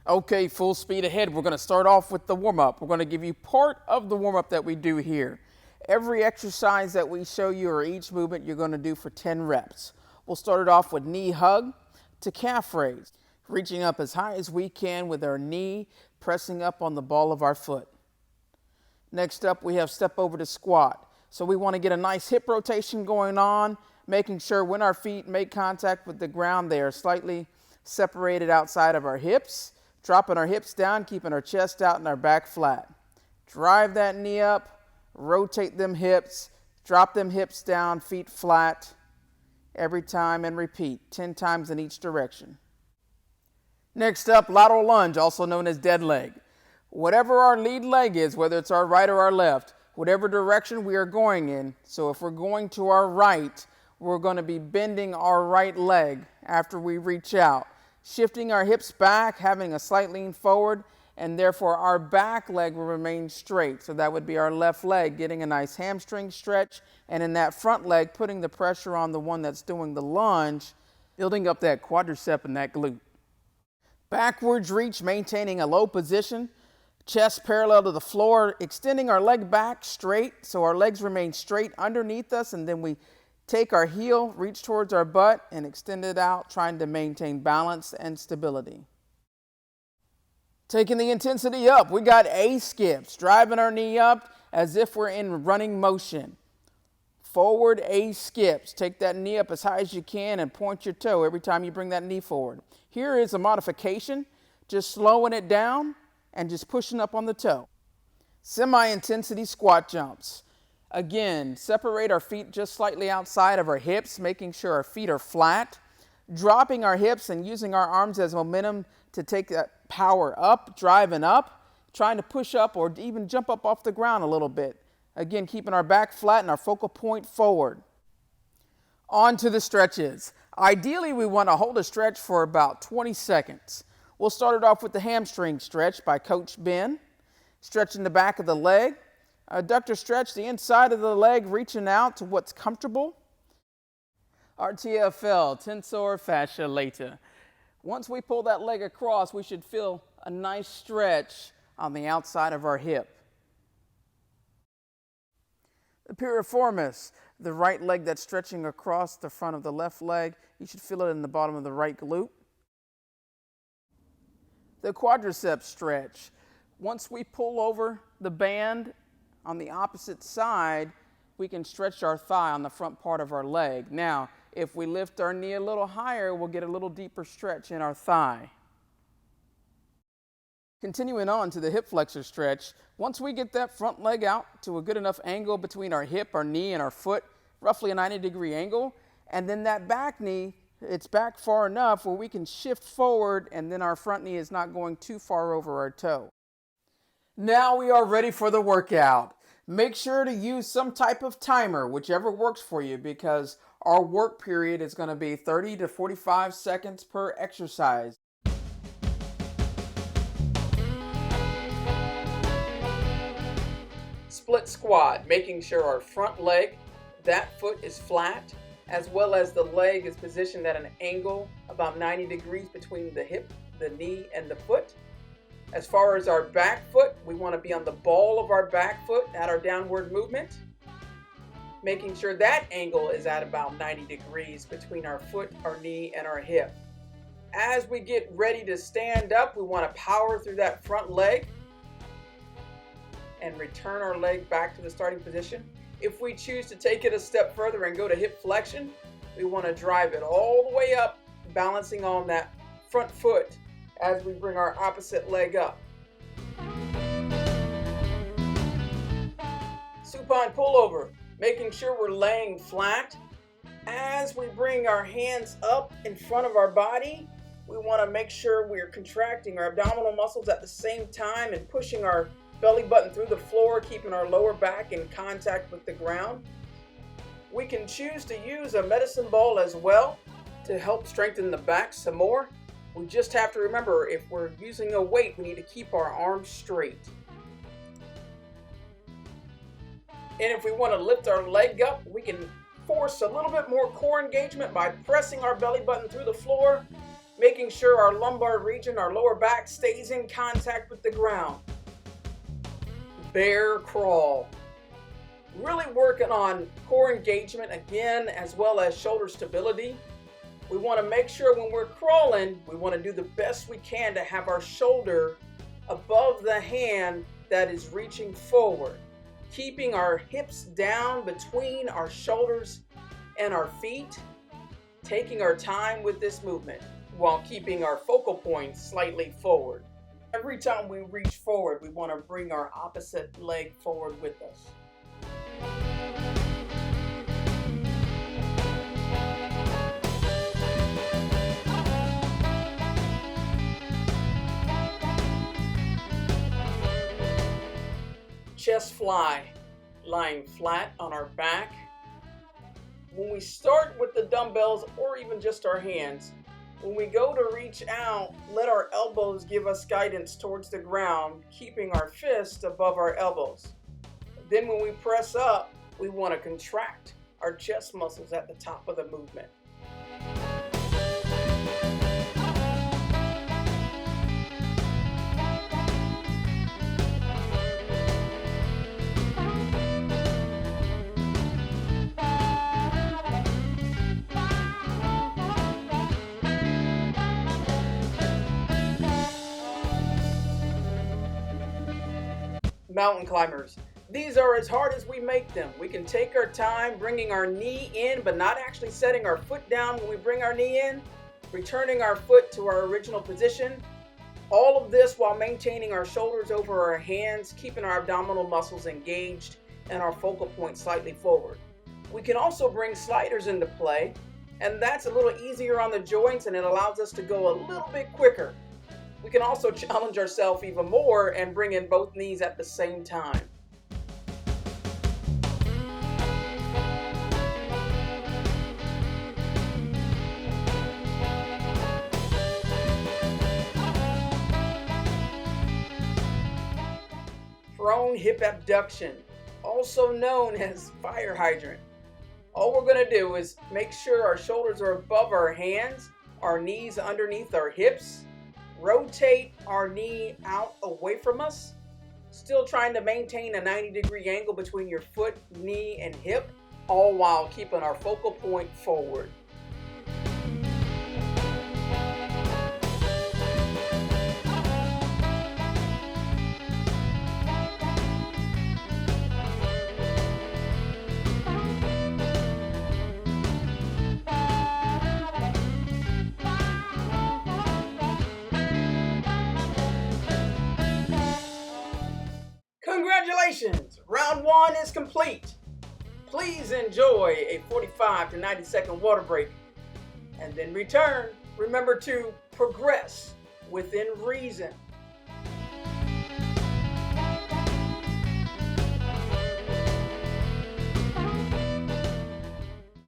Okay, full speed ahead. We're going to start off with the warm-up. We're going to give you part of the warm-up that we do here. Every exercise that we show you or each movement you're going to do for 10 reps. We'll start it off with knee hug to calf raise, reaching up as high as we can with our knee pressing up on the ball of our foot. Next up, we have step over to squat. So we want to get a nice hip rotation going on, making sure when our feet make contact with the ground, they are slightly separated outside of our hips. Dropping our hips down, keeping our chest out and our back flat. Drive that knee up, rotate them hips, drop them hips down, feet flat every time, and repeat 10 times in each direction. Next up, lateral lunge, also known as dead leg. Whatever our lead leg is, whether it's our right or our left, whatever direction we are going in, so if we're going to our right, we're going to be bending our right leg after we reach out, shifting our hips back, having a slight lean forward, and therefore our back leg will remain straight. So that would be our left leg getting a nice hamstring stretch, and in that front leg putting the pressure on the one that's doing the lunge, building up that quadricep and that glute. Backwards reach, maintaining a low position, chest parallel to the floor, extending our leg back straight so our legs remain straight underneath us, and then we take our heel, reach towards our butt, and extend it out, trying to maintain balance and stability. Taking the intensity up, we got A skips, driving our knee up as if we're in running motion. Forward A skips. Take that knee up as high as you can and point your toe every time you bring that knee forward. Here is a modification, just slowing it down and just pushing up on the toe. Semi-intensity squat jumps. Again, separate our feet just slightly outside of our hips, making sure our feet are flat, dropping our hips and using our arms as momentum to take that power up, driving up, trying to push up or even jump up off the ground a little bit. Again, keeping our back flat and our focal point forward. On to the stretches. Ideally, we want to hold a stretch for about 20 seconds. We'll start it off with the hamstring stretch by Coach Ben, stretching the back of the leg. Adductor stretch, the inside of the leg, reaching out to what's comfortable. Our TFL, tensor fascia lata. Once we pull that leg across, we should feel a nice stretch on the outside of our hip. The piriformis, the right leg that's stretching across the front of the left leg. You should feel it in the bottom of the right glute. The quadricep stretch. Once we pull over the band on the opposite side, we can stretch our thigh on the front part of our leg. Now, if we lift our knee a little higher, we'll get a little deeper stretch in our thigh. Continuing on to the hip flexor stretch, once we get that front leg out to a good enough angle between our hip, our knee, and our foot, roughly a 90-degree angle, and then that back knee, it's back far enough where we can shift forward and then our front knee is not going too far over our toe. Now we are ready for the workout. Make sure to use some type of timer, whichever works for you, because our work period is going to be 30 to 45 seconds per exercise. Split squat, making sure our front leg, that foot is flat, as well as the leg is positioned at an angle about 90 degrees between the hip, the knee, and the foot. As far as our back foot, we want to be on the ball of our back foot at our downward movement, making sure that angle is at about 90 degrees between our foot, our knee, and our hip. As we get ready to stand up, we want to power through that front leg and return our leg back to the starting position. If we choose to take it a step further and go to hip flexion, we want to drive it all the way up, balancing on that front foot as we bring our opposite leg up. Supine pullover, making sure we're laying flat. As we bring our hands up in front of our body, we want to make sure we're contracting our abdominal muscles at the same time and pushing our belly button through the floor, keeping our lower back in contact with the ground. We can choose to use a medicine ball as well to help strengthen the back some more. We just have to remember, if we're using a weight, we need to keep our arms straight. And if we want to lift our leg up, we can force a little bit more core engagement by pressing our belly button through the floor making sure our lumbar region, our lower back, stays in contact with the ground. Bear crawl. Really working on core engagement again, as well as shoulder stability. We want to make sure when we're crawling, we want to do the best we can to have our shoulder above the hand that is reaching forward, keeping our hips down between our shoulders and our feet, taking our time with this movement while keeping our focal point slightly forward. Every time we reach forward, we want to bring our opposite leg forward with us. Chest fly, lying flat on our back. When we start with the dumbbells or even just our hands, when we go to reach out, let our elbows give us guidance towards the ground, keeping our fist above our elbows. Then when we press up, we want to contract our chest muscles at the top of the movement. Mountain climbers. These are as hard as we make them. We can take our time bringing our knee in, but not actually setting our foot down when we bring our knee in, returning our foot to our original position. All of this while maintaining our shoulders over our hands, keeping our abdominal muscles engaged and our focal point slightly forward. We can also bring sliders into play, and that's a little easier on the joints and it allows us to go a little bit quicker. We can also challenge ourselves even more and bring in both knees at the same time. Prone hip abduction, also known as fire hydrant. All we're going to do is make sure our shoulders are above our hands, our knees underneath our hips. Rotate our knee out away from us, still trying to maintain a 90-degree angle between your foot, knee, and hip, all while keeping our focal point forward. Congratulations! Round 1 is complete. Please enjoy a 45 to 90 second water break and then return. Remember to progress within reason.